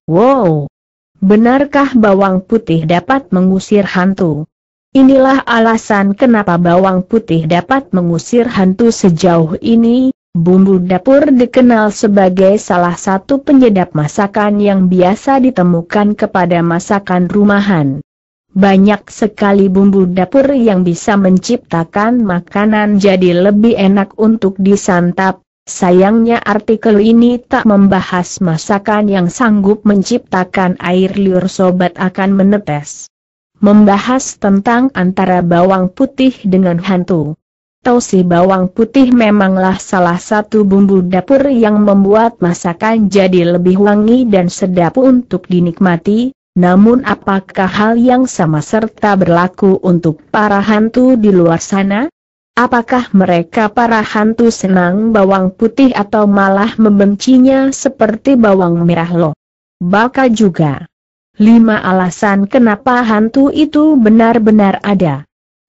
Wow! Benarkah bawang putih dapat mengusir hantu? Inilah alasan kenapa bawang putih dapat mengusir hantu sejauh ini. Bumbu dapur dikenal sebagai salah satu penyedap masakan yang biasa ditemukan kepada masakan rumahan. Banyak sekali bumbu dapur yang bisa menciptakan makanan jadi lebih enak untuk disantap. Sayangnya artikel ini tak membahas masakan yang sanggup menciptakan air liur sobat akan menetes. Membahas tentang antara bawang putih dengan hantu. Tahu si bawang putih memanglah salah satu bumbu dapur yang membuat masakan jadi lebih wangi dan sedap untuk dinikmati. Namun apakah hal yang sama serta berlaku untuk para hantu di luar sana? Apakah mereka para hantu senang bawang putih atau malah membencinya seperti bawang merah lo? Baka juga 5 alasan kenapa hantu itu benar-benar ada.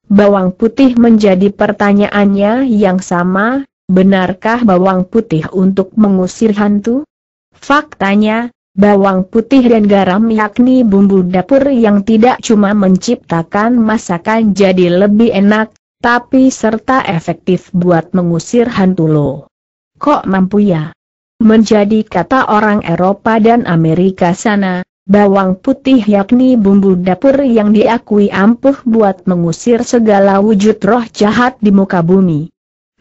Bawang putih menjadi pertanyaannya yang sama, benarkah bawang putih untuk mengusir hantu? Faktanya, bawang putih dan garam yakni bumbu dapur yang tidak cuma menciptakan masakan jadi lebih enak, tapi serta efektif buat mengusir hantu lo. Kok mampu ya? Menjadi kata orang Eropa dan Amerika sana, bawang putih yakni bumbu dapur yang diakui ampuh buat mengusir segala wujud roh jahat di muka bumi.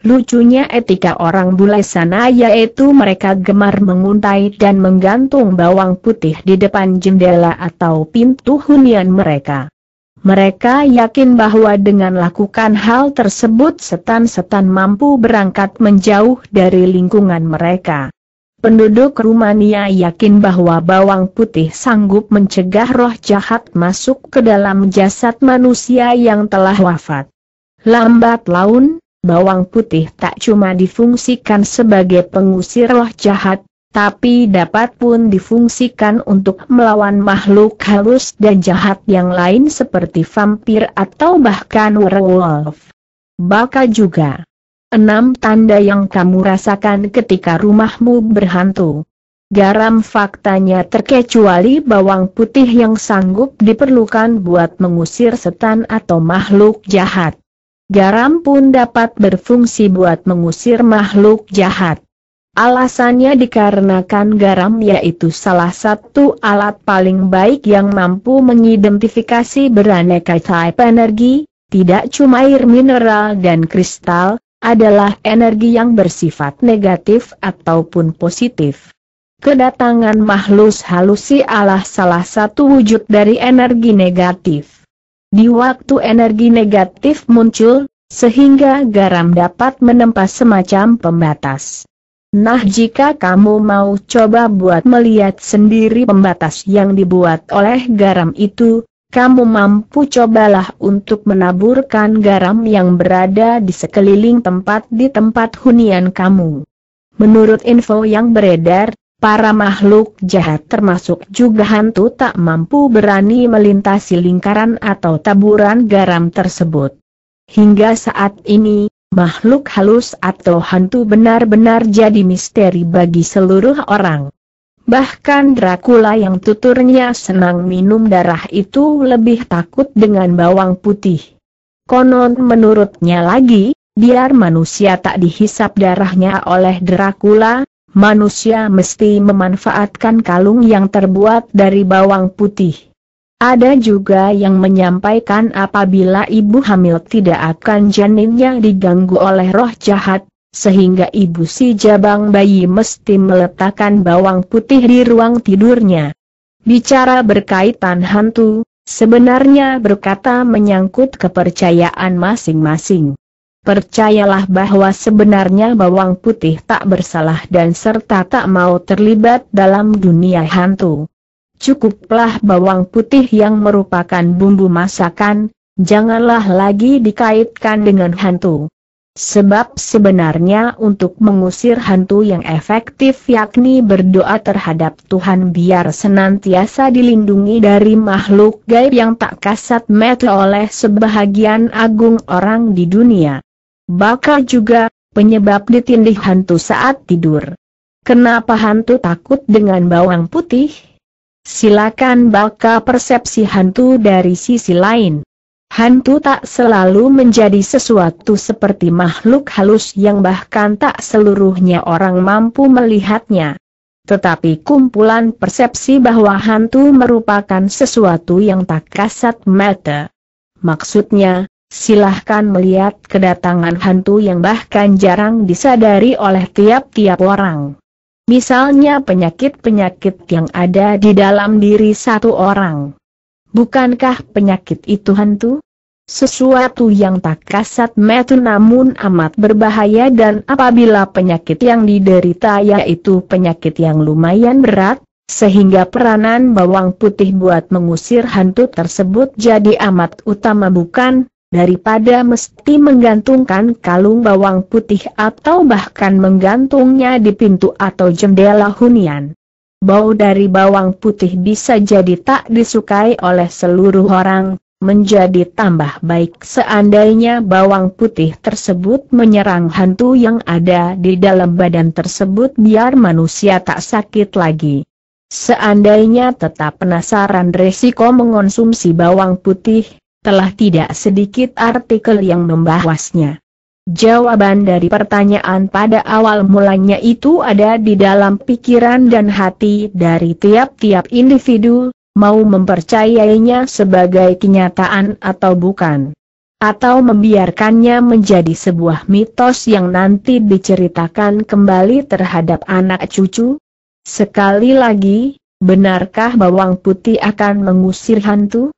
Lucunya etika orang bule sana yaitu mereka gemar menguntai dan menggantung bawang putih di depan jendela atau pintu hunian mereka. Mereka yakin bahwa dengan lakukan hal tersebut setan-setan mampu berangkat menjauh dari lingkungan mereka. Penduduk Rumania yakin bahwa bawang putih sanggup mencegah roh jahat masuk ke dalam jasad manusia yang telah wafat. Lambat laun, bawang putih tak cuma difungsikan sebagai pengusir roh jahat, tapi dapat pun difungsikan untuk melawan makhluk halus dan jahat yang lain seperti vampir atau bahkan werewolf. Baka juga 6 tanda yang kamu rasakan ketika rumahmu berhantu. Garam faktanya terkecuali bawang putih yang sanggup diperlukan buat mengusir setan atau makhluk jahat. Garam pun dapat berfungsi buat mengusir makhluk jahat. Alasannya dikarenakan garam yaitu salah satu alat paling baik yang mampu mengidentifikasi beraneka type energi, tidak cuma air mineral dan kristal, adalah energi yang bersifat negatif ataupun positif. Kedatangan makhluk halus adalah salah satu wujud dari energi negatif. Di waktu energi negatif muncul, sehingga garam dapat menempa semacam pembatas. Nah, jika kamu mau coba buat melihat sendiri pembatas yang dibuat oleh garam itu, kamu mampu cobalah untuk menaburkan garam yang berada di sekeliling tempat di tempat hunian kamu. Menurut info yang beredar, para makhluk jahat termasuk juga hantu tak mampu berani melintasi lingkaran atau taburan garam tersebut. Hingga saat ini, makhluk halus atau hantu benar-benar jadi misteri bagi seluruh orang. Bahkan Dracula yang tuturnya senang minum darah itu lebih takut dengan bawang putih. Konon menurutnya lagi, biar manusia tak dihisap darahnya oleh Dracula, manusia mesti memanfaatkan kalung yang terbuat dari bawang putih. Ada juga yang menyampaikan apabila ibu hamil tidak akan janinnya diganggu oleh roh jahat, sehingga ibu si jabang bayi mesti meletakkan bawang putih di ruang tidurnya. Bicara berkaitan hantu, sebenarnya berkata menyangkut kepercayaan masing-masing. Percayalah bahwa sebenarnya bawang putih tak bersalah dan serta tak mau terlibat dalam dunia hantu. Cukuplah bawang putih yang merupakan bumbu masakan, janganlah lagi dikaitkan dengan hantu. Sebab sebenarnya untuk mengusir hantu yang efektif yakni berdoa terhadap Tuhan biar senantiasa dilindungi dari makhluk gaib yang tak kasat mata oleh sebahagian agung orang di dunia. Bakal juga penyebab ditindih hantu saat tidur. Kenapa hantu takut dengan bawang putih? Silakan baca persepsi hantu dari sisi lain. Hantu tak selalu menjadi sesuatu seperti makhluk halus yang bahkan tak seluruhnya orang mampu melihatnya. Tetapi kumpulan persepsi bahwa hantu merupakan sesuatu yang tak kasat mata. Maksudnya, silahkan melihat kedatangan hantu yang bahkan jarang disadari oleh tiap-tiap orang. Misalnya penyakit-penyakit yang ada di dalam diri satu orang. Bukankah penyakit itu hantu? Sesuatu yang tak kasat mata namun amat berbahaya, dan apabila penyakit yang diderita yaitu penyakit yang lumayan berat, sehingga peranan bawang putih buat mengusir hantu tersebut jadi amat utama, bukan? Daripada mesti menggantungkan kalung bawang putih atau bahkan menggantungnya di pintu atau jendela hunian. Bau dari bawang putih bisa jadi tak disukai oleh seluruh orang, menjadi tambah baik seandainya bawang putih tersebut menyerang hantu yang ada di dalam badan tersebut biar manusia tak sakit lagi. Seandainya tetap penasaran resiko mengonsumsi bawang putih, telah tidak sedikit artikel yang membahasnya. Jawaban dari pertanyaan pada awal mulanya itu ada di dalam pikiran dan hati dari tiap-tiap individu, mau mempercayainya sebagai kenyataan atau bukan. Atau membiarkannya menjadi sebuah mitos yang nanti diceritakan kembali terhadap anak cucu. Sekali lagi, benarkah bawang putih akan mengusir hantu?